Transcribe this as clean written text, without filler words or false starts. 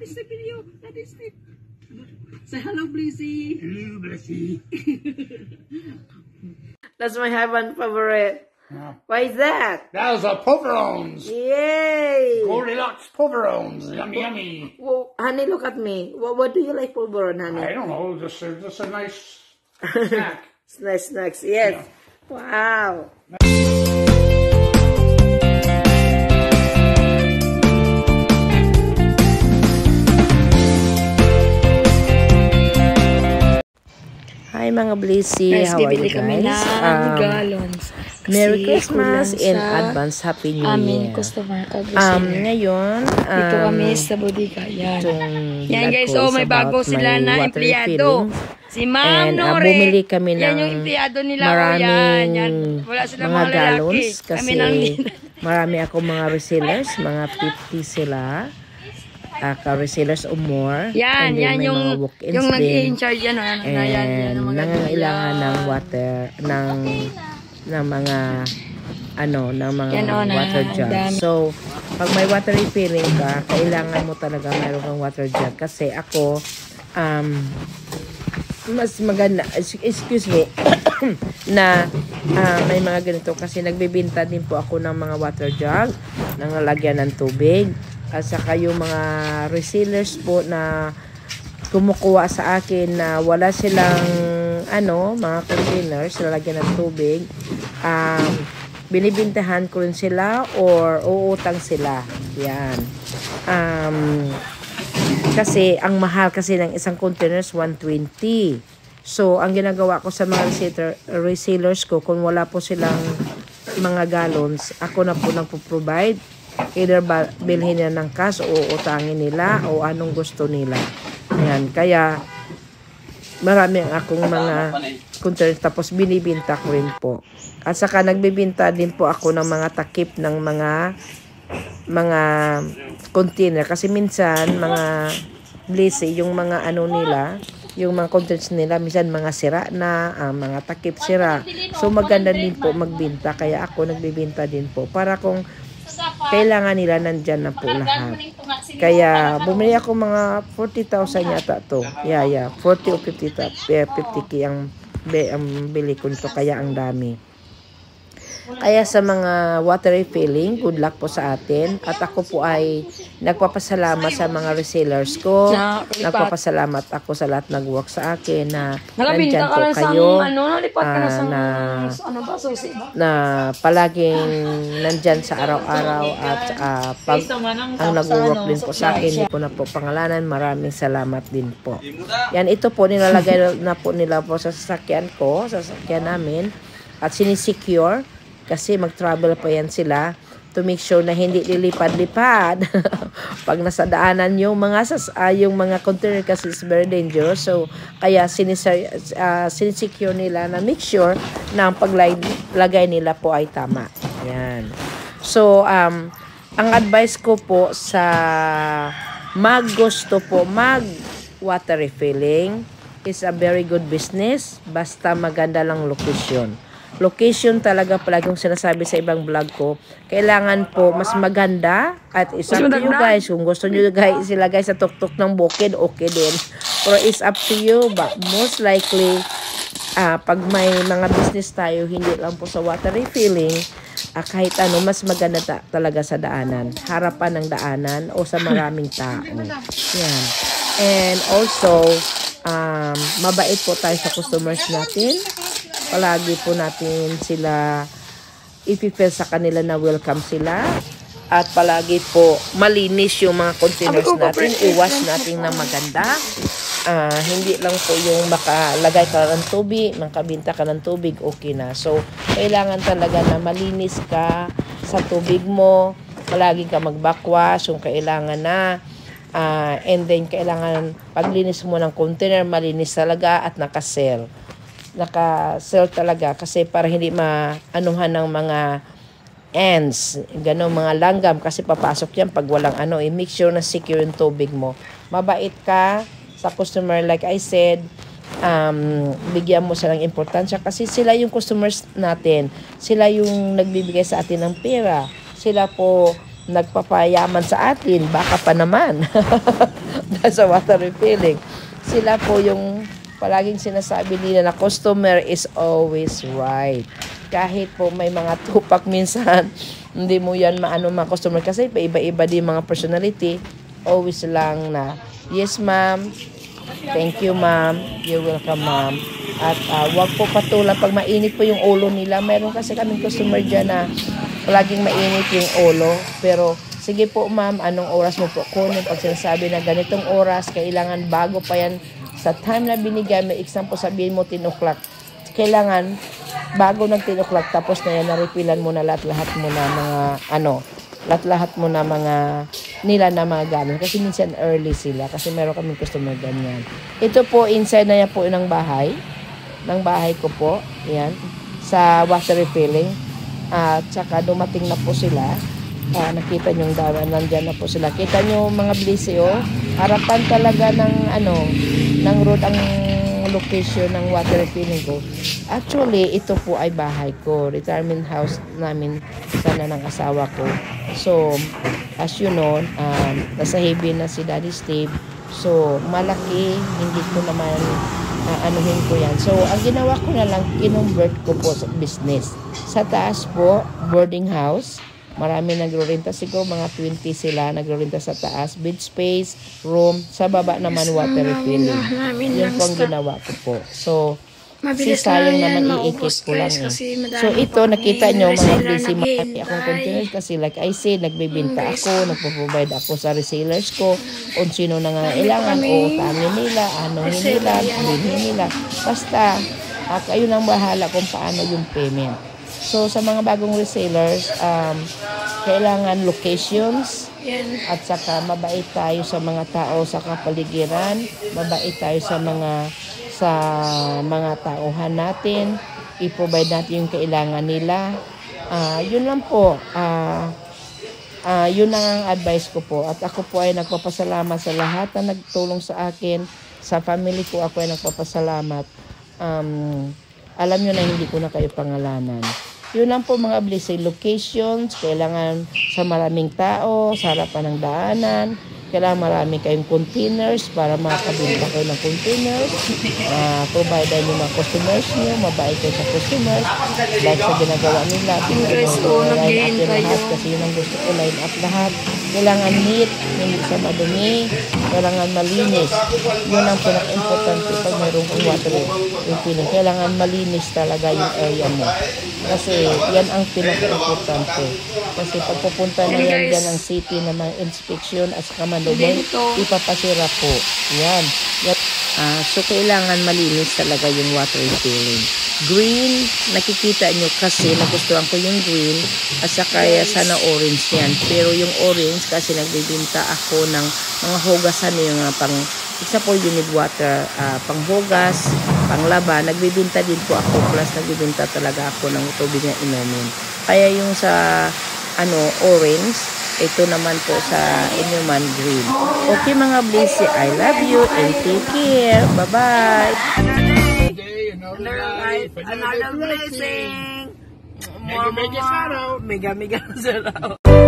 that is the video. That is it. Say hello, Blissy. Hello, Blissy. That's my heaven favorite. Yeah. Why is that? Those are pulverons. Yay! Goldilocks pulverons. Yummy, yummy. Well, honey, look at me. What do you like pulveron, honey? I don't know. Just a nice snack. Nice snacks, yes. Yeah. Wow. Hi mga Blissy, guys, how are you bibili kami guys? ng gallons. Merry Christmas in advance, Happy New Year. Customer, ngayon, dito kami sa bodega. Yan guys, oh may bago sila na empleyado. Si Ma'am Nore. Bumili kami ng yan yung empleyado nila. maraming wala silang mga mga gallons kasi kami marami akong mga resellers, mga 50 sila. Resellers or more. Yan, yan yung nag-i-in-charge yan. And nangangailangan ng water, ng mga water jug. So, pag may water refilling ka, kailangan mo talaga mayroon kang water jug. Kasi ako, mas maganda, excuse me, na may mga ganito. Kasi nagbibinta din po ako ng mga water jug, ng lagyan ng tubig. At saka yung mga resellers po na kumukuha sa akin na wala silang mga containers, lalagyan ng tubig, binibintahan ko rin sila or uutang sila. Yan. Kasi ang mahal kasi ng isang containers 120. So ang ginagawa ko sa mga resellers ko, kung wala po silang mga gallons, ako na po nagpo-provide. Either bilhin nila ng cash o utangin nila o anong gusto nila. Ayan. Kaya marami akong mga container, tapos binibinta ko rin po. At saka nagbibinta din po ako ng mga takip ng mga container. Kasi minsan mga Blissy, yung mga nila, yung mga containers nila, minsan mga sira na, mga takip sira. So maganda din po magbinta. Kaya ako nagbibinta din po. Para kung kailangan nila nandyan na po lahat. Kaya bumili ako mga 40,000 yata to. Yeah, 40 o 50k ang bili ko nito, kaya ang dami. Kaya sa mga water refilling, good luck po sa atin. At ako po ay nagpapasalamat sa mga resellers ko. Nagpapasalamat ako sa lahat nag-work sa akin na nandyan po kayo. Na palaging nandyan sa araw-araw. At pag ang nag-work din po sa akin, hindi ko na po pangalanan. Maraming salamat din po. Yan, ito po nilalagay na po nila po sa sasakyan ko, sa sasakyan namin. At sinisecure. Kasi mag-travel pa yan sila to make sure na hindi lilipad-lipad. Pag nasa daanan yung mga container kasi is very dangerous. So, kaya sinisecure nila na make sure na ang paglagay nila po ay tama. Yan. So, ang advice ko po sa gusto po mag-water refilling is a very good business. Basta maganda lang location. Location talaga palagi kong sinasabi sa ibang vlog ko. Kailangan po mas maganda at it's up to you guys. Kung gusto nyo guys ilagay sa tuktok ng bukid, okay din. Pero it's up to you. But most likely, pag may mga business tayo, hindi lang po sa water refilling, kahit mas maganda talaga sa daanan. Harapan ng daanan o sa maraming tao. Yan. And also, mabait po tayo sa customers natin. Palagi po natin sila ipipil sa kanila na welcome sila. At palagi po malinis yung mga containers natin. I-wash natin na maganda. Hindi lang po yung makalagay ka ng tubig, makabinta ka ng tubig, okay na. So, kailangan talaga na malinis ka sa tubig mo. Palagi ka mag-backwash kung kailangan na. And then, kailangan paglinis mo ng container, malinis talaga at nakasell. Naka-sell talaga kasi para hindi maanuhan ng mga ants, gano'ng mga langgam kasi papasok yan pag walang make sure na secure yung tubig mo. Mabait ka sa customer, like I said, bigyan mo silang importansya kasi sila yung customers natin, sila yung nagbibigay sa atin ng pera, sila po nagpapayaman sa atin, baka pa naman. Sa water refilling. Sila po yung palaging sinasabi nila na customer is always right. Kahit po may mga tupak minsan, hindi mo yan maano mga customer kasi iba-iba din mga personality. Always lang na, yes ma'am, thank you ma'am, you're welcome ma'am. At wag po patulan pag mainit po yung ulo nila. Meron kasi kaming customer dyan na palaging mainit yung ulo. Pero sige po ma'am, anong oras mo po kunin? Pag sinasabi na ganitong oras, kailangan bago pa yan sa time na binigay, may example sabihin mo 10 o'clock. Kailangan bago ng 10 o'clock, tapos na yan, na-refilan mo na lahat-lahat mo na mga lahat-lahat mo na mga nila na mga gamit. Kasi minsan early sila. Kasi meron kaming customer ganyan. Ito po, inside na yan po ng bahay. Ng bahay ko po. Yan. Sa water refilling. At saka dumating na po sila. Nakita nyo yung daan. Nandyan na po sila. Kita nyo mga blisi, oh. Harapan talaga ng ng road ang location ng water refilling ko. Actually, ito po ay bahay ko. Retirement house namin sana ng asawa ko. So, as you know, nasa heavy na si Daddy Steve. So, malaki. Hindi ko naman anuhin ko yan. So, ang ginawa ko na lang, kinonvert ko po sa business. Sa taas po, boarding house. Marami nagro-renta siguro, mga 20 sila nagro-renta sa taas. Bed space, room. Sa baba naman water refilling. Yun po ang ginawa ko po. So, sayang naman iikot ko lang. So, ito, nakita nyo, mga busy marami akong containers kasi like I said, nagbibinta ako, nagpo-provide ako sa resellers ko, kung sino nangangailangan, o tami nila, anuhin nila, bilhin nila. Basta, kayo nang bahala kung paano yung payment. So, sa mga bagong resellers, kailangan locations at saka mabait tayo sa mga tao sa kapaligiran, mabait tayo sa mga tauhan natin, i-provide natin yung kailangan nila. Yun lang po. Yun lang ang advice ko po. At ako po ay nagpapasalamat sa lahat na nagtulong sa akin. Sa family ko ako ay nagpapasalamat. Alam nyo na hindi ko na kayo pangalanan. Yun lang po mga blessing locations. Kailangan sa maraming tao, sa harapan ng daanan. Kailangan marami kayong containers para makabinta kayo ng containers. Provide nyo mga customers nyo. Mabait kayo sa customers. Like sa ginagawa nila. Line up lahat. Kasi yun ang gusto ko. Line up lahat. Kailangan neat. Hindi sa madumi. Kailangan malinis. Yun ang pinaka-importante pag mayroong kong water refilling. Kailangan malinis talaga yung area mo. Kasi yan ang pinaka-importante. Kasi pag pupunta na yan dyan ang city na mga inspection at saka manumay, ipapasira po. Yan. So, kailangan malinis talaga yung water refilling. Green, nakikita nyo kasi nagustuhan ko yung green at saka sana orange yan. Pero yung orange kasi nagbibinta ako ng mga hugasan yung pang example, you need water, panghugas, panglaba, nagbibinta din po ako, plus nagbibinta talaga ako ng tubig na inumin. Kaya yung sa orange, ito naman po sa inuman green. Okay mga blessy, I love you and take care. Bye-bye. Another blessing. Mega, mega shout out. Mega, mega shout out.